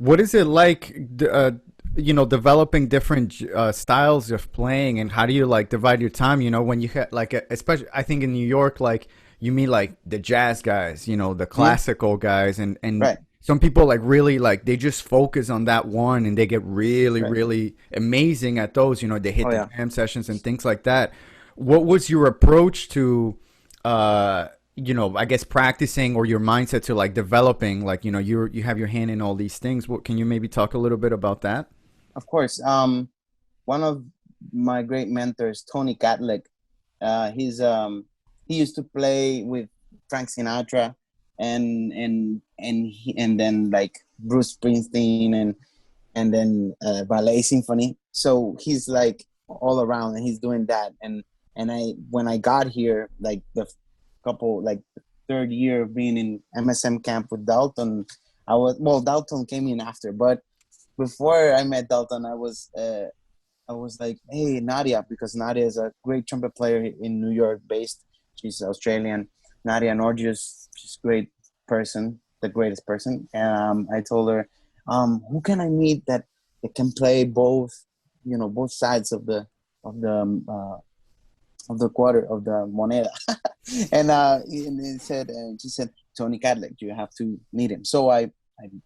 What is it like, developing different styles of playing, and how do you like divide your time? When you have like, especially I think in New York, like you meet like the jazz guys, the Hmm. classical guys, and Right, some people like really like they just focus on that one, and they get really, right. really amazing at those. They hit Oh the yeah. jam sessions and things like that. What was your approach to uh I guess practicing, or your mindset to like developing, like, you have your hand in all these things. What can you maybe talk a little bit about that? Of course. One of my great mentors, Tony Gatlick, he used to play with Frank Sinatra and then like Bruce Springsteen and then ballet symphony. So he's like all around, and he's doing that. And I when I got here, like the couple like third year of being in MSM camp with Dalton, Dalton came in after, but before I met Dalton, I was like, hey Nadia, because Nadia is a great trumpet player in New York based. She's Australian. Nadia Norgius, she's a great person, the greatest person. I told her, who can I meet that can play both, both sides of the of the quarter of the moneda. And he said, she said, Tony Cadlick, you have to meet him. So I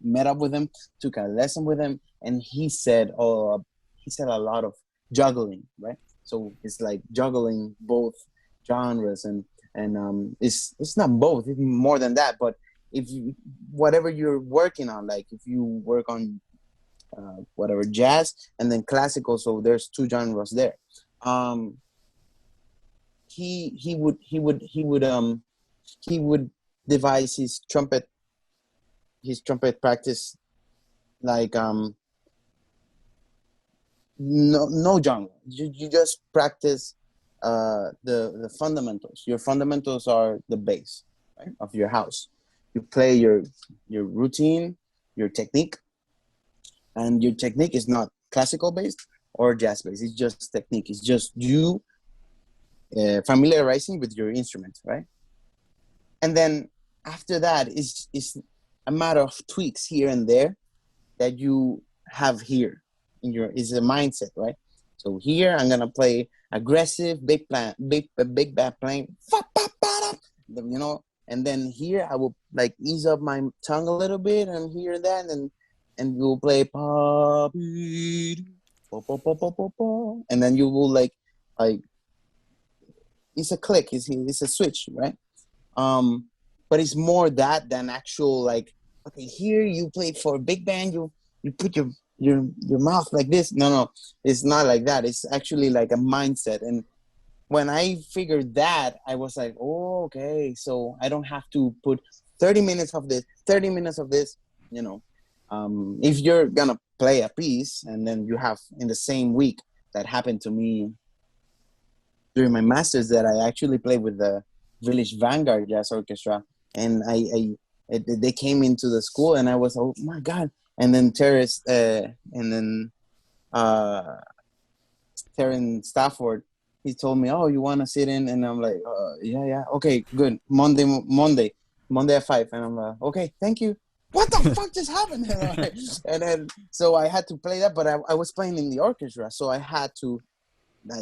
met up with him, took a lesson with him, and he said a lot of juggling, right? So it's like juggling both genres, and it's not both, it's more than that. But if you, whatever you're working on, like if you work on whatever jazz and then classical, so there's two genres there. Um, he would devise his trumpet practice like no genre. You just practice the fundamentals. Your fundamentals are the base, right, of your house. You play your routine, your technique, and your technique is not classical based or jazz based. It's just technique. It's just you familiarizing with your instrument, right? And then after that is a matter of tweaks here and there that you have here in your is a mindset, right? So here I'm gonna play aggressive big band playing, and then here I will like ease up my tongue a little bit, and here and that, and we'll play pop, and then you will like it's a click, it's a switch, right? Um, but it's more that than actual like, okay, here you play for big band, you put your mouth like this. No, it's not like that. It's actually like a mindset. And when I figured that, I was like, oh, okay, so I don't have to put 30 minutes of this, 30 minutes of this, you know. If you're gonna play a piece and then you have in the same week, that happened to me during my masters, that I actually played with the Village Vanguard Jazz Orchestra, and they came into the school, and I was, oh my god. And then uh, Terrence Stafford, he told me, oh, you want to sit in? And I'm like, yeah, okay, good. Monday at 5, and I'm like, okay, thank you. What the fuck just happened? And then so I had to play that, but I was playing in the orchestra, so I had to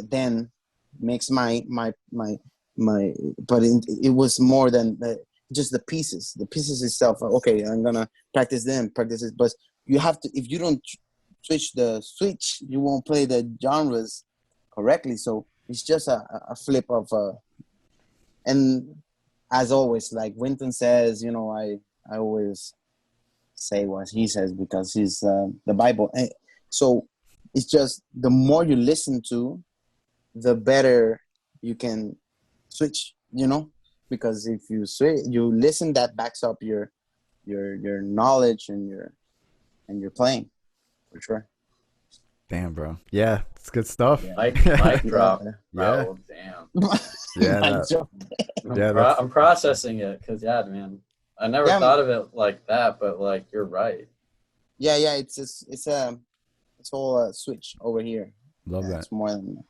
then makes my but it was more than just the pieces itself. Okay, I'm gonna practice them, practice it, but you have to, if you don't switch, you won't play the genres correctly. So it's just a flip of and as always, like Winton says, I always say what he says because he's the Bible. And so it's just the more you listen to, the better you can switch, because if you switch, you listen, that backs up your knowledge and your playing, for sure. Damn, bro. Yeah, it's good stuff. Yeah. Mic Yeah. drop, Yeah, Raul. Damn. yeah, My that, job. yeah, that's I'm processing it because yeah, man. I never Yeah, thought of it like that, but like you're right. yeah, it's all a switch over here. love Yeah, that. it's more than